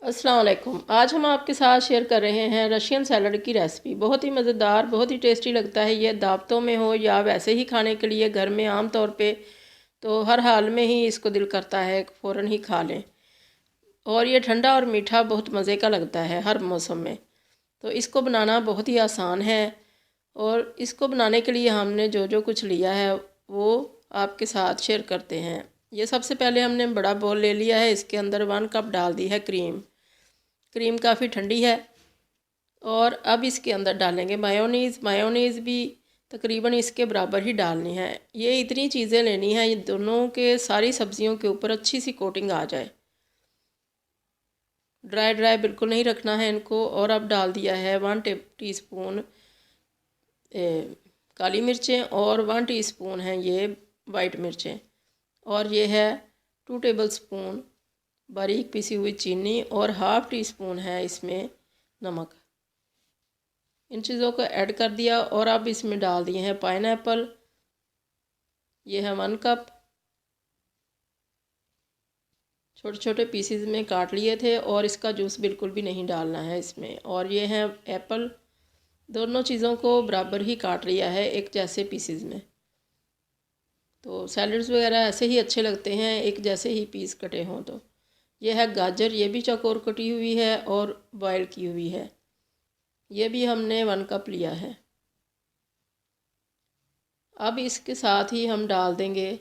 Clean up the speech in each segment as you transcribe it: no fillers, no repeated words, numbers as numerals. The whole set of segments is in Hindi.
अस्सलाम वालेकुम। आज हम आपके साथ शेयर कर रहे हैं रशियन सैलड की रेसिपी। बहुत ही मज़ेदार, बहुत ही टेस्टी लगता है। ये दावतों में हो या वैसे ही खाने के लिए घर में आम तौर पे तो हर हाल में ही इसको दिल करता है फ़ौरन ही खा लें। और ये ठंडा और मीठा बहुत मज़े का लगता है हर मौसम में। तो इसको बनाना बहुत ही आसान है। और इसको बनाने के लिए हमने जो जो कुछ लिया है वो आपके साथ शेयर करते हैं। ये सबसे पहले हमने बड़ा बोल ले लिया है। इसके अंदर 1 कप डाल दी है क्रीम। क्रीम काफ़ी ठंडी है। और अब इसके अंदर डालेंगे मायोनीज़। मायोनीज़ भी तकरीबन इसके बराबर ही डालनी है। ये इतनी चीज़ें लेनी है, ये दोनों के सारी सब्जियों के ऊपर अच्छी सी कोटिंग आ जाए। ड्राई ड्राई बिल्कुल नहीं रखना है इनको। और अब डाल दिया है 1 टीस्पून काली मिर्चें और 1 टीस्पून है ये वाइट मिर्चें। और ये है 2 टेबलस्पून बारीक पिसी हुई चीनी और ½ टीस्पून है इसमें नमक। इन चीज़ों को ऐड कर दिया और अब इसमें डाल दिए हैं पाइनएप्पल। ये है 1 कप, छोटे छोटे पीसीज में काट लिए थे और इसका जूस बिल्कुल भी नहीं डालना है इसमें। और ये है एप्पल। दोनों चीज़ों को बराबर ही काट लिया है एक जैसे पीसीज में। तो सैलड्स वगैरह ऐसे ही अच्छे लगते हैं एक जैसे ही पीस कटे हों। तो ये है गाजर, ये भी चौकोर कटी हुई है और बॉयल की हुई है। ये भी हमने 1 कप लिया है। अब इसके साथ ही हम डाल देंगे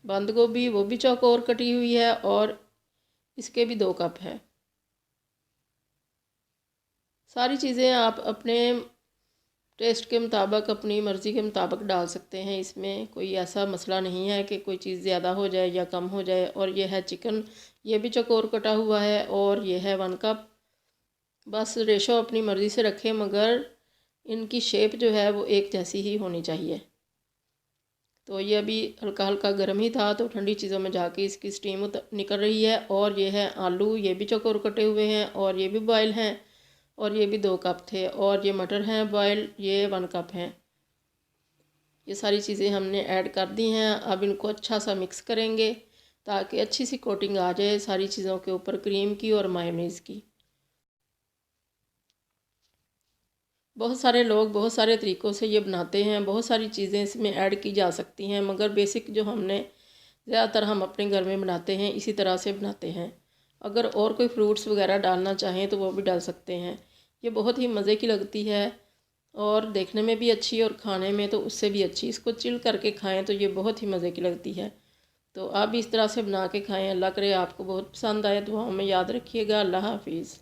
बंद गोभी, वो भी चौकोर कटी हुई है और इसके भी 2 कप है। सारी चीज़ें आप अपने टेस्ट के मुताबिक, अपनी मर्ज़ी के मुताबिक डाल सकते हैं। इसमें कोई ऐसा मसला नहीं है कि कोई चीज़ ज़्यादा हो जाए या कम हो जाए। और ये है चिकन, ये भी चौकोर कटा हुआ है और ये है 1 कप। बस रेशो अपनी मर्ज़ी से रखें, मगर इनकी शेप जो है वो एक जैसी ही होनी चाहिए। तो ये अभी हल्का हल्का गर्म ही था तो ठंडी चीज़ों में जाके इसकी स्टीम निकल रही है। और ये है आलू, ये भी चौकोर कटे हुए हैं और ये भी बॉयल हैं। और ये भी 2 कप थे। और ये मटर हैं बॉयल, ये 1 कप हैं। ये सारी चीज़ें हमने ऐड कर दी हैं। अब इनको अच्छा सा मिक्स करेंगे ताकि अच्छी सी कोटिंग आ जाए सारी चीज़ों के ऊपर, क्रीम की और मायोनीज़ की। बहुत सारे लोग बहुत सारे तरीक़ों से ये बनाते हैं, बहुत सारी चीज़ें इसमें ऐड की जा सकती हैं, मगर बेसिक जो हमने ज़्यादातर हम अपने घर में बनाते हैं इसी तरह से बनाते हैं। अगर और कोई फ्रूट्स वगैरह डालना चाहें तो वो भी डाल सकते हैं। ये बहुत ही मज़े की लगती है और देखने में भी अच्छी और खाने में तो उससे भी अच्छी। इसको चिल करके खाएं तो ये बहुत ही मज़े की लगती है। तो आप भी इस तरह से बना के खाएं। अल्लाह करे आपको बहुत पसंद आए। दुआओं में याद रखिएगा। अल्लाह हाफिज़।